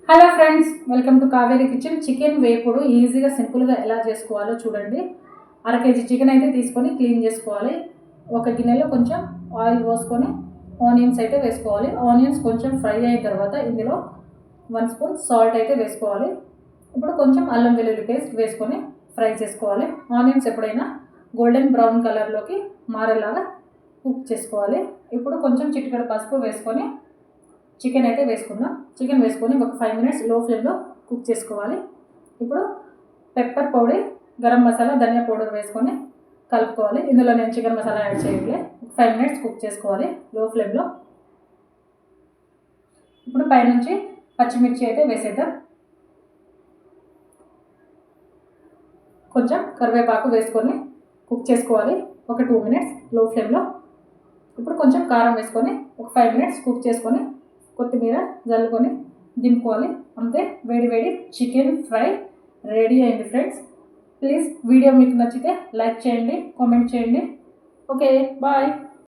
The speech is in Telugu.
Hello friends, welcome to Kaveri kitchen. Chicken వేపుడు ఈజీగా సింపుల్గా ఎలా చేసుకోవాలో చూడండి. అర కేజీ చికెన్ అయితే తీసుకొని క్లీన్ చేసుకోవాలి. ఒక గిన్నెలో కొంచెం ఆయిల్ పోసుకొని ఆనియన్స్ అయితే వేసుకోవాలి. ఆనియన్స్ కొంచెం ఫ్రై అయిన తర్వాత ఇందులో 1 స్పూన్ సాల్ట్ అయితే వేసుకోవాలి. ఇప్పుడు కొంచెం అల్లం వెల్లుల్లి పేస్ట్ వేసుకొని ఫ్రై చేసుకోవాలి. ఆనియన్స్ ఎప్పుడైనా గోల్డెన్ బ్రౌన్ కలర్లోకి మారేలాగా కుక్ చేసుకోవాలి. ఇప్పుడు కొంచెం చిటికెడు పసుపు వేసుకొని చికెన్ అయితే వేసుకుందాం. చికెన్ వేసుకొని ఒక 5 మినిట్స్ లో ఫ్లేమ్లో కుక్ చేసుకోవాలి. ఇప్పుడు పెప్పర్ పౌడర్, గరం మసాలా, ధనియా పౌడర్ వేసుకొని కలుపుకోవాలి. ఇందులో నేను చికెన్ మసాలా యాడ్ చేయట్లే. 5 మినిట్స్ కుక్ చేసుకోవాలి లో ఫ్లేమ్లో. ఇప్పుడు పైనుంచి పచ్చిమిర్చి అయితే వేసేద్దాం. కొంచెం కరివేపాకు వేసుకొని కుక్ చేసుకోవాలి ఒక 2 మినిట్స్ లో ఫ్లేమ్లో. ఇప్పుడు కొంచెం కారం వేసుకొని ఒక 5 మినిట్స్ కుక్ చేసుకొని కొత్తిమీర జల్లుకొని దింపుకోవాలి. అంతే, వేడి వేడి చికెన్ ఫ్రై రెడీ అయింది ఫ్రెండ్స్. ప్లీజ్ వీడియో మీకు నచ్చితే లైక్ చేయండి, కామెంట్ చేయండి. Okay, bye.